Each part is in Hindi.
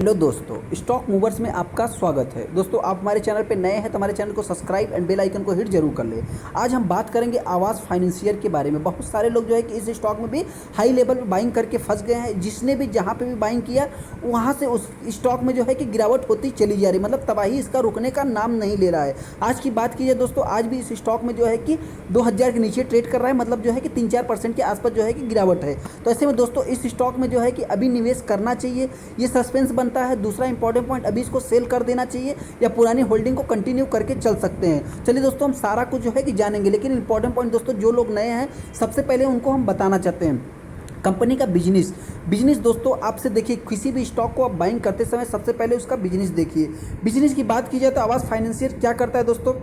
हेलो दोस्तों, स्टॉक मूवर्स में आपका स्वागत है। दोस्तों, आप हमारे चैनल पे नए हैं तो हमारे चैनल को सब्सक्राइब एंड बेल आइकन को हिट जरूर कर ले। आज हम बात करेंगे आवास फाइनेंशियर के बारे में। बहुत सारे लोग जो है कि इस स्टॉक में भी हाई लेवल पे बाइंग करके फंस गए हैं। जिसने भी जहाँ पे भी बाइंग किया वहाँ से उस स्टॉक में जो है कि गिरावट होती चली जा रही, मतलब तबाही इसका रुकने का नाम नहीं ले रहा है। आज की बात कीजिए दोस्तों, आज भी इस स्टॉक में जो है कि 2000 के नीचे ट्रेड कर रहा है, मतलब जो है कि 3-4% के आसपास जो है कि गिरावट है। तो ऐसे में दोस्तों इस स्टॉक में जो है कि अभी निवेश करना चाहिए, ये सस्पेंस बनता है। दूसरा इंपॉर्टेंट पॉइंट, अभी इसको सेल कर देना चाहिए या पुरानी होल्डिंग को कंटिन्यू करके चल सकते हैं। चलिए दोस्तों, हम सारा कुछ जो है कि जानेंगे, लेकिन इंपॉर्टेंट पॉइंट दोस्तों जो लोग नए हैं सबसे पहले उनको हम बताना चाहते हैं कंपनी का बिजनेस दोस्तों। आपसे देखिए, किसी भी स्टॉक को आप बाइंग करते समय सबसे पहले उसका बिजनेस देखिए। बिजनेस की बात की जाए तो आवास फाइनेंशियर क्या करता है दोस्तों,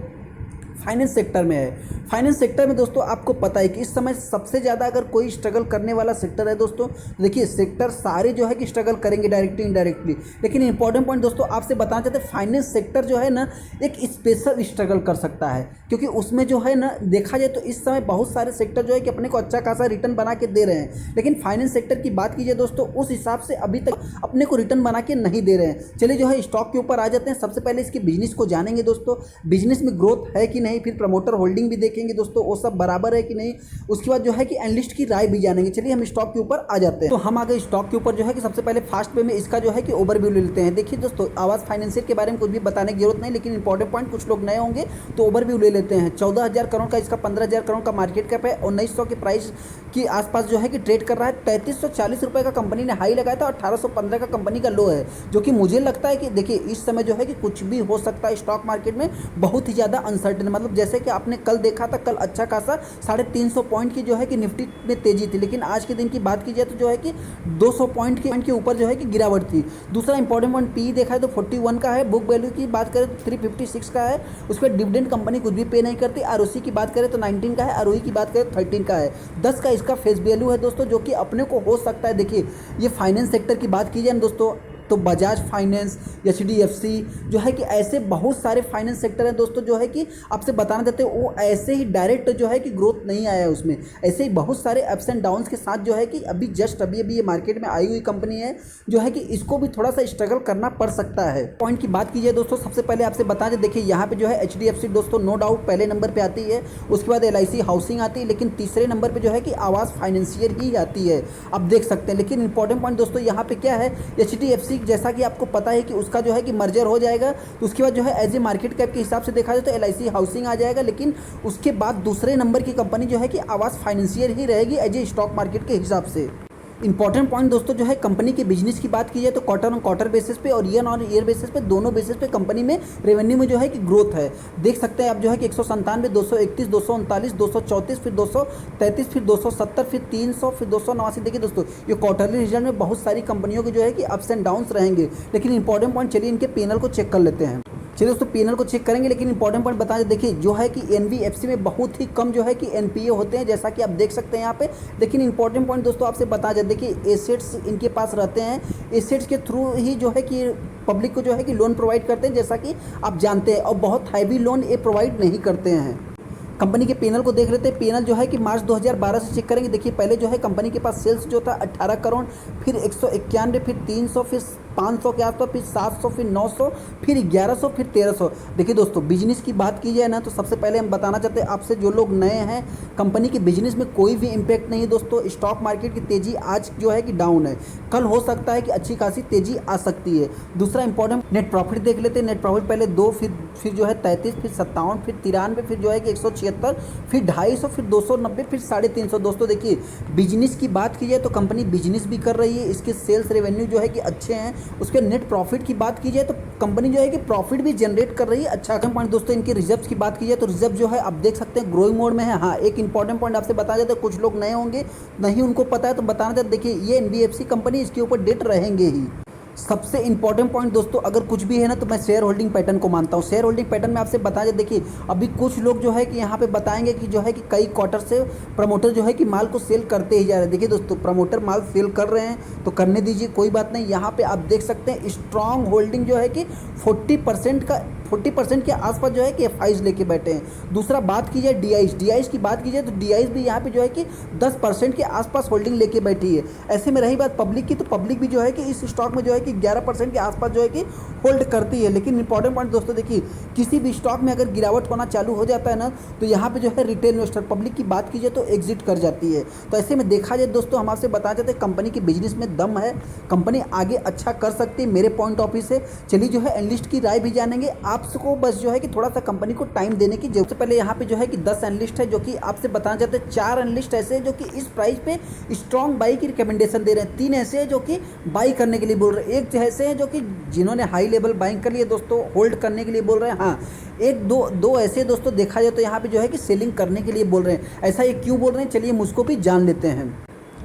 फाइनेंस सेक्टर में है। फाइनेंस सेक्टर में दोस्तों आपको पता है कि इस समय सबसे ज़्यादा अगर कोई स्ट्रगल करने वाला सेक्टर है दोस्तों, देखिए सेक्टर सारे जो है कि स्ट्रगल करेंगे डायरेक्टली इनडायरेक्टली, लेकिन इंपॉर्टेंट पॉइंट दोस्तों आपसे बताना चाहते हैं, फाइनेंस सेक्टर जो है ना एक स्पेशल स्ट्रगल कर सकता है, क्योंकि उसमें जो है ना देखा जाए तो इस समय बहुत सारे सेक्टर जो है कि अपने को अच्छा खासा रिटर्न बना के दे रहे हैं, लेकिन फाइनेंस सेक्टर की बात कीजिए दोस्तों उस हिसाब से अभी तक अपने को रिटर्न बना के नहीं दे रहे हैं। चलिए जो है स्टॉक के ऊपर आ जाते हैं। सबसे पहले इसके बिजनेस को जानेंगे दोस्तों, बिजनेस में ग्रोथ है कि नहीं, फिर प्रमोटर होल्डिंग भी देखेंगे दोस्तों, वो सब बराबर है कि नहीं। उसके बाद जो है कि एनालिस्ट की राय भी जानेंगे। चलिए हम स्टॉक के ऊपर आ जाते हैं। तो हम आगे स्टॉक के ऊपर जो है कि सबसे पहले फास्ट वे में इसका जो है कि ओवरव्यू ले लेते हैं। देखिए दोस्तों, आवास फाइनेंशियर के बारे में कुछ भी बताने की जरूरत नहीं, लेकिन इंपॉर्टेंट पॉइंट कुछ लोग नए होंगे तो ओवरव्यू ले लेते हैं। 14,000 करोड़ का इसका 15,000 करोड़ का मार्केट कैप है, 1900 के प्राइस के आसपास जो है कि ट्रेड कर रहा है। 3340 रुपये का कंपनी ने हाई लगाया था और 1815 का कंपनी का लो है, जो कि मुझे लगता है कि देखिए इस समय जो है कि कुछ भी हो सकता है स्टॉक मार्केट में, बहुत ही ज़्यादा अनसर्टेन। मतलब जैसे कि आपने कल देखा था, कल अच्छा खासा 350 पॉइंट की जो है कि निफ्टी में तेजी थी, लेकिन आज के दिन की बात की जाए तो जो है कि 200 पॉइंट के ऊपर जो है कि गिरावट थी। दूसरा इंपॉर्टेंट पॉइंट पी देखा है तो 41 का है। बुक वैल्यू की बात करें तो 356 का है। उस पर डिविडेंड कंपनी कुछ भी पे नहीं करती। आरओसी की बात करें तो 19 का है, आरओई की बात करें तो 13 का है। 10 का इसका फेस वैल्यू है दोस्तों, जो कि अपने को हो सकता है। देखिए ये फाइनेंस सेक्टर की बात की जाए दोस्तों तो बजाज फाइनेंस, एचडीएफसी जो है कि ऐसे बहुत सारे फाइनेंस सेक्टर हैं दोस्तों, जो है कि आपसे बताना चाहते हैं वो ऐसे ही डायरेक्ट जो है कि ग्रोथ नहीं आया है उसमें। ऐसे ही बहुत सारे अप्स एंड डाउन्स के साथ जो है कि अभी ये मार्केट में आई हुई कंपनी है, जो है कि इसको भी थोड़ा सा स्ट्रगल करना पड़ सकता है। पॉइंट की बात कीजिए दोस्तों, सबसे पहले आपसे बता दें, देखिए यहाँ पे जो है एचडीएफसी दोस्तों नो डाउट पहले नंबर पर आती है, उसके बाद एलआईसी हाउसिंग आती है, लेकिन तीसरे नंबर पर जो है कि आवास फाइनेंशियर ही आती है, आप देख सकते हैं। लेकिन इंपॉर्टेंट पॉइंट दोस्तों यहाँ पे क्या है, एचडीएफसी जैसा कि आपको पता है कि उसका जो है कि मर्जर हो जाएगा, तो उसके बाद जो है एज ए मार्केट कैप के हिसाब से देखा जाए तो एलआईसी हाउसिंग आ जाएगा, लेकिन उसके बाद दूसरे नंबर की कंपनी जो है कि आवास फाइनेंशियर ही रहेगी एज ए स्टॉक मार्केट के हिसाब से। इंपॉर्टेंट पॉइंट दोस्तों जो है कंपनी के बिजनेस की बात की जाए तो क्वार्टर ऑन क्वार्टर बेसिस पे और ईयर ऑन ईयर बेसिस पे, दोनों बेसिस पे कंपनी में रेवेन्यू में जो है कि ग्रोथ है। देख सकते हैं आप जो है कि 197, 231, 239, 234, फिर 233, फिर 270, फिर 300, फिर 289। देखिए दोस्तों ये क्वार्टरली रिजल्ट में बहुत सारी कंपनियों के जो है कि अप्स एंड डाउन्स रहेंगे, लेकिन इंपॉर्टेंट पॉइंट चलिए इनके पैनल को चेक कर लेते हैं। चलिए दोस्तों पैनल को चेक करेंगे, लेकिन इंपॉर्टेंट पॉइंट बता दें, देखिए जो है कि एनबीएफसी में बहुत ही कम जो है कि एनपीए होते हैं, जैसा कि आप देख सकते हैं यहाँ पे। लेकिन इंपॉर्टेंट पॉइंट दोस्तों आपसे बता दें, देखिए एसेट्स इनके पास रहते हैं, एसेट्स के थ्रू ही जो है कि पब्लिक को जो है कि लोन प्रोवाइड करते हैं, जैसा कि आप जानते हैं, और बहुत हैवी लोन ये प्रोवाइड नहीं करते हैं। कंपनी के पैनल को देख लेते हैं। पैनल जो है कि मार्च 2012 से चेक करेंगे। देखिए पहले जो है कंपनी के पास सेल्स जो था 18 करोड़, फिर 191, फिर 300, फिर 500 के आसपास, फिर 700, फिर 900, फिर 1100, फिर 1300। देखिए दोस्तों बिजनेस की बात की जाए ना तो सबसे पहले हम बताना चाहते हैं आपसे, जो लोग नए हैं, कंपनी के बिजनेस में कोई भी इम्पैक्ट नहीं है दोस्तों। स्टॉक मार्केट की तेज़ी आज जो है कि डाउन है, कल हो सकता है कि अच्छी खासी तेज़ी आ सकती है। दूसरा इंपॉर्टेंट नेट प्रॉफिट देख लेते हैं। नेट प्रॉफिट पहले 2, फिर जो है 33, फिर 57, फिर 93, फिर जो है कि 176, फिर 250, फिर 290, फिर 350। दोस्तों देखिए बिजनेस की बात की जाए तो कंपनी बिजनेस भी कर रही है, इसके सेल्स रेवेन्यू जो है कि अच्छे हैं। उसके नेट प्रॉफिट की बात की जाए तो कंपनी जो है कि प्रॉफिट भी जनरेट कर रही है। अच्छा पॉइंट दोस्तों इनके रिजर्व्स की बात की जाए तो रिजर्व जो है आप देख सकते हैं ग्रोइंग मोड में है। हाँ एक इंपॉर्टेंट पॉइंट आपसे बता देते, कुछ लोग नए होंगे नहीं उनको पता है तो बताना चाहते, देखिए ये एनबीएफसी कंपनी, इसके ऊपर डेट रहेंगे ही। सबसे इंपॉर्टेंट पॉइंट दोस्तों अगर कुछ भी है ना तो मैं शेयर होल्डिंग पैटर्न को मानता हूँ। शेयर होल्डिंग पैटर्न में आपसे बता दें, देखिए अभी कुछ लोग जो है कि यहाँ पे बताएंगे कि जो है कि कई क्वार्टर से प्रमोटर जो है कि माल को सेल करते ही जा रहे हैं। देखिए दोस्तों प्रमोटर माल सेल कर रहे हैं तो करने दीजिए, कोई बात नहीं। यहाँ पे आप देख सकते हैं स्ट्रॉन्ग होल्डिंग जो है कि 40% का 40% के आसपास जो है कि एफआईज लेके बैठे हैं। दूसरा बात की जाए डीआईज की बात की जाए तो डीआईज भी यहाँ पे जो है कि 10% के आसपास होल्डिंग लेके बैठी है। ऐसे में रही बात पब्लिक की, तो पब्लिक भी जो है कि इस स्टॉक में जो है कि 11% के आसपास जो है कि होल्ड करती है। लेकिन इंपॉर्टेंट पॉइंट दोस्तों देखिए, किसी भी स्टॉक में अगर गिरावट होना चालू हो जाता है ना, तो यहाँ पे जो है रिटेल इन्वेस्टर पब्लिक की बात कीजिए तो एग्जिट कर जाती है। तो ऐसे में देखा जाए दोस्तों, हम आपसे बताना चाहते हैं कंपनी की बिजनेस में दम है, कंपनी आगे अच्छा कर सकती है मेरे पॉइंट ऑफ व्यू से। चलिए जो है एनालिस्ट की राय भी जानेंगे। आपको बस जो है कि थोड़ा सा कंपनी को टाइम देने की जरूरत। पहले यहाँ पे जो है कि 10 एनालिस्ट है जो कि आपसे बताना चाहते हैं। 4 एनालिस्ट ऐसे हैं जो कि इस प्राइस पे स्ट्रॉन्ग बाई की रिकमेंडेशन दे रहे हैं। 3 ऐसे हैं जो कि बाई करने के लिए बोल रहे हैं। एक ऐसे हैं जो कि जिन्होंने हाई लेवल बाइंग कर लिए दोस्तों, होल्ड करने के लिए बोल रहे हैं। हाँ, एक दो ऐसे दोस्तों देखा जाए तो यहाँ पे जो है कि सेलिंग करने के लिए बोल रहे हैं। ऐसा ये क्यों बोल रहे हैं, चलिए मुझको भी जान लेते हैं।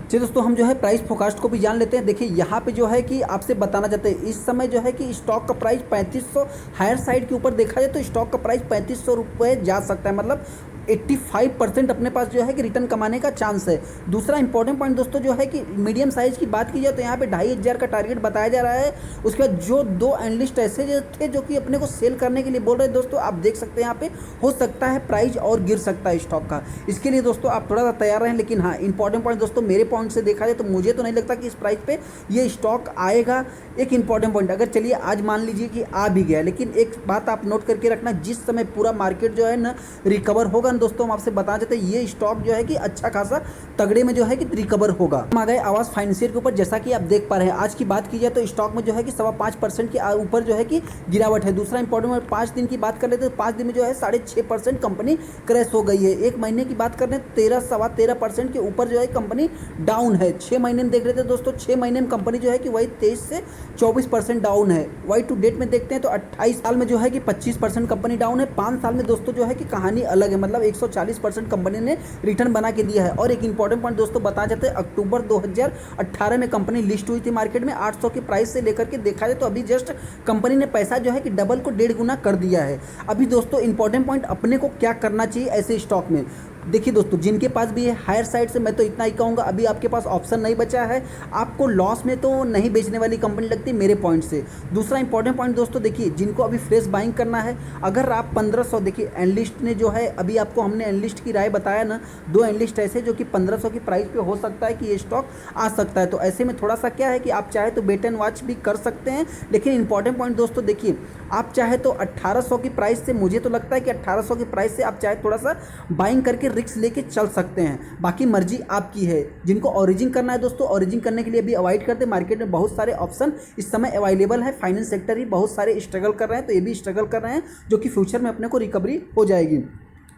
चलिए दोस्तों, हम जो है प्राइस फोरकास्ट को भी जान लेते हैं। देखिए यहाँ पे जो है कि आपसे बताना चाहते हैं, इस समय जो है कि स्टॉक का प्राइस 3500 हायर साइड के ऊपर देखा जाए तो स्टॉक का प्राइस 3500 रुपये जा सकता है। मतलब 85% अपने पास जो है कि रिटर्न कमाने का चांस है। दूसरा इंपॉर्टेंट पॉइंट दोस्तों जो है कि मीडियम साइज़ की बात की जाए तो यहाँ पे 2500 का टारगेट बताया जा रहा है। उसके बाद जो 2 एनालिस्ट ऐसे जो थे जो कि अपने को सेल करने के लिए बोल रहे हैं दोस्तों, आप देख सकते हैं यहाँ पे हो सकता है प्राइस और गिर सकता है स्टॉक का। इसके लिए दोस्तों आप थोड़ा सा तैयार रहें। लेकिन हाँ, इंपॉर्टेंट पॉइंट दोस्तों मेरे पॉइंट से देखा जाए तो मुझे तो नहीं लगता कि इस प्राइस पे ये स्टॉक आएगा। एक इंपॉर्टेंट पॉइंट, अगर चलिए आज मान लीजिए कि आ भी गया, लेकिन एक बात आप नोट करके रखना, जिस समय पूरा मार्केट जो है ना रिकवर होगा ना दोस्तों, हम आपसे बताना चाहते हैं ये स्टॉक जो है कि अच्छा खासा तगड़े में जो है कि रिकवर होगा। हम आ गए आवास फाइनेंशियल के ऊपर। जैसा कि आप देख पा रहे हैं, आज की बात की जाए तो स्टॉक में जो है कि 5.25% के ऊपर जो है कि गिरावट है। दूसरा इंपॉर्टेंट 5 दिन की बात कर लेते हैं तो 5 दिन में जो है 6.5% कंपनी क्रैश हो गई है। एक महीने की बात कर रहे हैं 13-13.5% के ऊपर जो है कंपनी डाउन है। 6 महीने में देख रहे थे दोस्तों, 6 महीने में कंपनी जो है कि वही 23 से 24% डाउन है। वाई टू डेट में देखते हैं तो 28 साल में जो है कि 25% कंपनी डाउन है। 5 साल में दोस्तों जो है कि कहानी अलग है, मतलब 140% कंपनी ने रिटर्न बना के दिया है। और एक इंपॉर्टेंट पॉइंट दोस्तों बताना चाहते हैं, अक्टूबर 2018 में कंपनी लिस्ट हुई थी मार्केट में 800 की प्राइस से लेकर के देखा जाए तो अभी जस्ट कंपनी ने पैसा जो है कि डबल को 1.5 गुना कर दिया है। अभी दोस्तों इंपॉर्टेंट पॉइंट, अपने को क्या करना चाहिए ऐसे स्टॉक में। देखिए दोस्तों, जिनके पास भी है हायर साइड से, मैं तो इतना ही कहूँगा, अभी आपके पास ऑप्शन नहीं बचा है। आपको लॉस में तो नहीं बेचने वाली कंपनी लगती मेरे पॉइंट से। दूसरा इंपॉर्टेंट पॉइंट दोस्तों देखिए, जिनको अभी फ्रेश बाइंग करना है, अगर आप 1500, देखिए एनालिस्ट ने जो है अभी आपको हमने एनालिस्ट की राय बताया ना, 2 एनालिस्ट ऐसे जो कि 1500 की प्राइस पे हो सकता है कि ये स्टॉक आ सकता है। तो ऐसे में थोड़ा सा क्या है कि आप चाहे तो वेट एंड वॉच भी कर सकते हैं। लेकिन इंपॉर्टेंट पॉइंट दोस्तों देखिए, आप चाहे तो 1800 की प्राइस से, मुझे तो लगता है कि 1800 की प्राइस से आप चाहे थोड़ा सा बाइंग करके रिस्क लेके चल सकते हैं। बाकी मर्जी आपकी है। जिनको ऑरिजिन करना है दोस्तों, ऑरिजिन करने के लिए भी अवॉइड करते हैं। मार्केट में बहुत सारे ऑप्शन इस समय अवेलेबल है। फाइनेंस सेक्टर ही बहुत सारे स्ट्रगल कर रहे हैं, तो ये भी स्ट्रगल कर रहे हैं, जो कि फ्यूचर में अपने को रिकवरी हो जाएगी।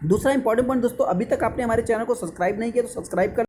दूसरा इंपॉर्टेंट पॉइंट दोस्तों, अभी तक आपने हमारे चैनल को सब्सक्राइब नहीं किया तो सब्सक्राइब कर